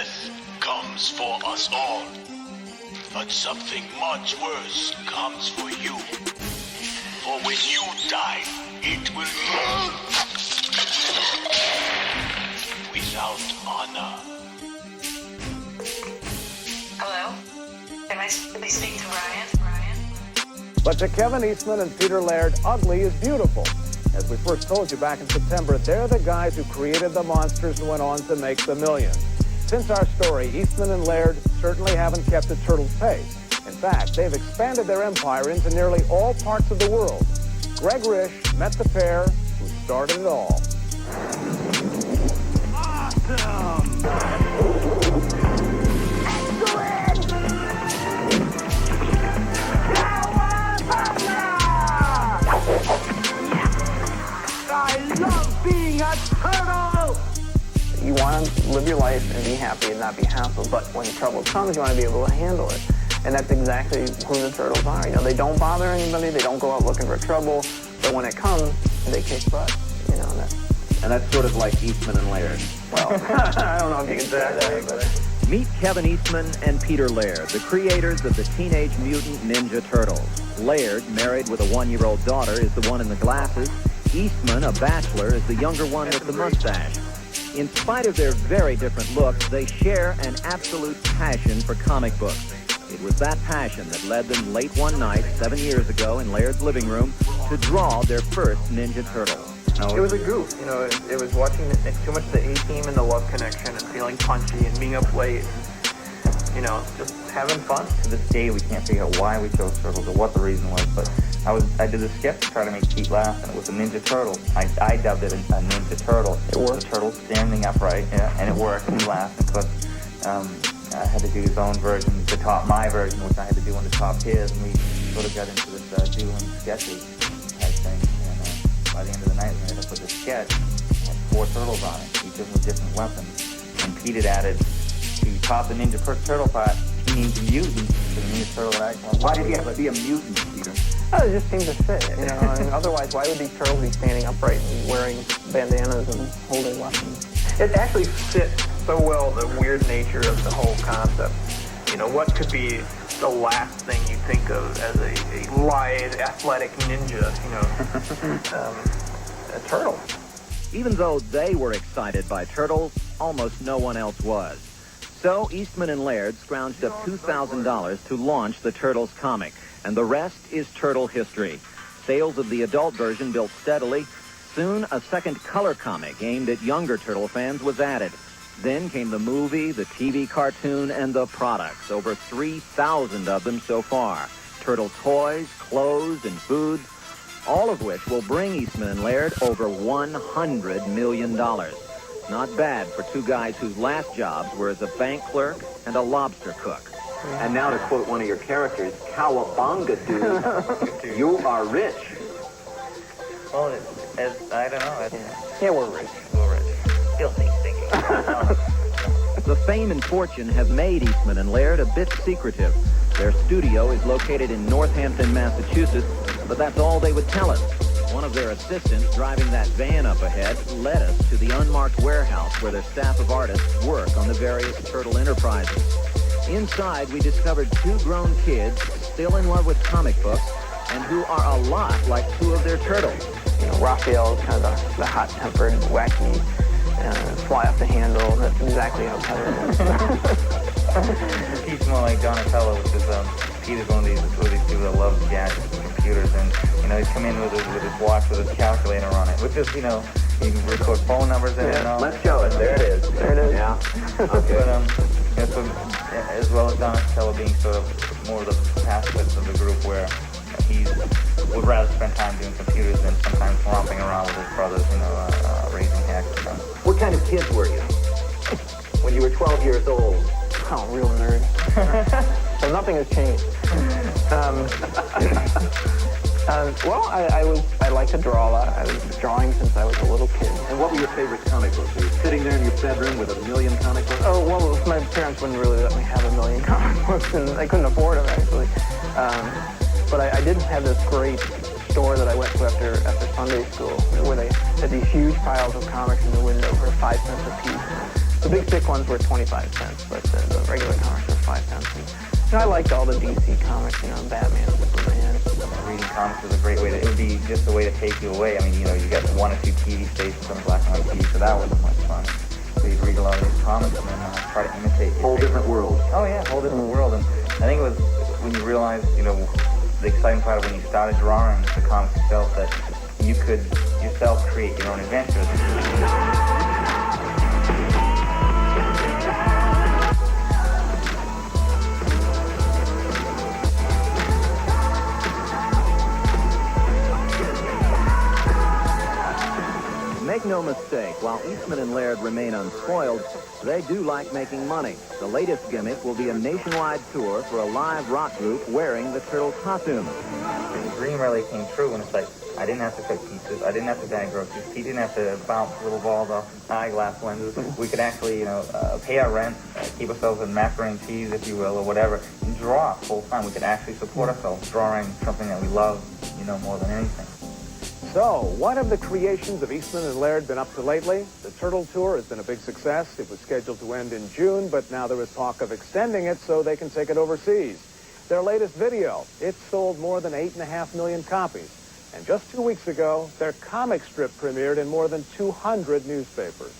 Death comes for us all. But something much worse comes for you. For when you die, it will be without honor. Hello? Can I speak to Ryan? But to Kevin Eastman and Peter Laird, ugly is beautiful. As we first told you back in September, they're the guys who created the monsters and went on to make the millions. Since our story, Eastman and Laird certainly haven't kept a turtle's pace. In fact, they've expanded their empire into nearly all parts of the world. Greg Risch met the pair who started it all. Awesome! I love being a turtle! You want to live your life and be happy and not be hassled, but when trouble comes, you want to be able to handle it. And that's exactly who the turtles are. You know, they don't bother anybody, they don't go out looking for trouble, but when it comes, they kick butt. You know, and that's sort of like Eastman and Laird. Well, I don't know if you can say that, but... Meet Kevin Eastman and Peter Laird, the creators of the Teenage Mutant Ninja Turtles. Laird, married with a 1-year-old daughter, is the one in the glasses. Eastman, a bachelor, is the younger one with the mustache. In spite of their very different looks, they share an absolute passion for comic books. It was that passion that led them late one night, 7 years ago, in Laird's living room, to draw their first Ninja Turtle. It was a goof, you know, it was watching too much the A-Team and the Love Connection and feeling punchy and being up late and, you know, just having fun. To this day, we can't figure out why we chose turtles or what the reason was, but I did a sketch to try to make Pete laugh, and it was a Ninja Turtle. I dubbed it a Ninja Turtle. It worked. The turtle standing upright, yeah, and it worked, and he laughed, and I had to do his own version, my version, which I had to do on the top his, and we sort of got into this doing sketches type thing, and by the end of the night, we ended up with a sketch. It had 4 turtles on it, each of them with different weapons, and Pete had added, to top the Ninja Turtle part, he needs a mutant to the Ninja Turtle that I... Why did he have to be a mutant, Peter? Oh, it just seemed to fit, you know, I mean, otherwise, why would these turtles be standing upright and wearing bandanas and holding weapons? It actually fits so well the weird nature of the whole concept. You know, what could be the last thing you think of as a lithe, athletic ninja, you know, a turtle. Even though they were excited by turtles, almost no one else was. So Eastman and Laird scrounged up $2,000 to launch the Turtles comic, and the rest is turtle history. Sales of the adult version built steadily. Soon, a second color comic aimed at younger turtle fans was added. Then came the movie, the TV cartoon, and the products. Over 3,000 of them so far. Turtle toys, clothes, and foods, all of which will bring Eastman and Laird over $100 million. Not bad for two guys whose last jobs were as a bank clerk and a lobster cook. And now to quote one of your characters, cowabunga, dude, you are rich. Well, I don't know. Yeah, we're rich. We're rich. Filthy, stinking. The fame and fortune have made Eastman and Laird a bit secretive. Their studio is located in Northampton, Massachusetts, but that's all they would tell us. One of their assistants driving that van up ahead led us to the unmarked warehouse where their staff of artists work on the various turtle enterprises. Inside, we discovered 2 grown kids still in love with comic books and who are a lot like 2 of their turtles. You know, Raphael is kind of the hot-tempered, wacky, fly off the handle. That's exactly how Kevin is. He's more like Donatello, which is Peter's one of these people that loves gadgets and computers, and you know, he'd come in with his watch with his calculator on it, which is, you know, you can record phone numbers in it and all. Let's show it. There it is. There it is. Yeah. Okay. But so, as well as Donatello being sort of more of the pacifist of the group, where he would rather spend time doing computers than sometimes romping around with his brothers, you know, raising heck. What kind of kids were you when you were 12 years old? Oh, real nerd. So nothing has changed. Well, I like to draw a lot. I was drawing since I was a little kid. And what were your favorite comic books? Were you sitting there in your bedroom with 1,000,000 comic books? Oh, well, my parents wouldn't really let me have 1,000,000 comic books, and I couldn't afford them, actually. But I did have this great store that I went to after Sunday school, where they had these huge piles of comics in the window for 5 cents a piece. The big thick ones were 25 cents, but the regular comics were 5 cents. And I liked all the DC comics, you know, Batman, Superman. Reading comics was a great way to, it would be just a way to take you away. I mean, you know, you got 1 or 2 TV stations on the black and white TV, so that wasn't much fun. So you'd read a lot of these comics and then try to imitate. Whole different world. Oh yeah, whole different world. And I think it was when you realized, you know, the exciting part of when you started drawing the comics itself, that you could yourself create your own adventures. Make no mistake, while Eastman and Laird remain unspoiled, they do like making money. The latest gimmick will be a nationwide tour for a live rock group wearing the Turtles costumes. The dream really came true when it's like, I didn't have to cook pizzas, I didn't have to bag groceries, Pete didn't have to bounce little balls off eyeglass lenses. We could actually, you know, pay our rent, keep ourselves in macaroni and cheese, if you will, or whatever, and draw full time. We could actually support ourselves drawing something that we love, you know, more than anything. So, what have the creations of Eastman and Laird been up to lately? The Turtle Tour has been a big success. It was scheduled to end in June, but now there is talk of extending it so they can take it overseas. Their latest video, it sold more than 8.5 million copies. And just 2 weeks ago, their comic strip premiered in more than 200 newspapers.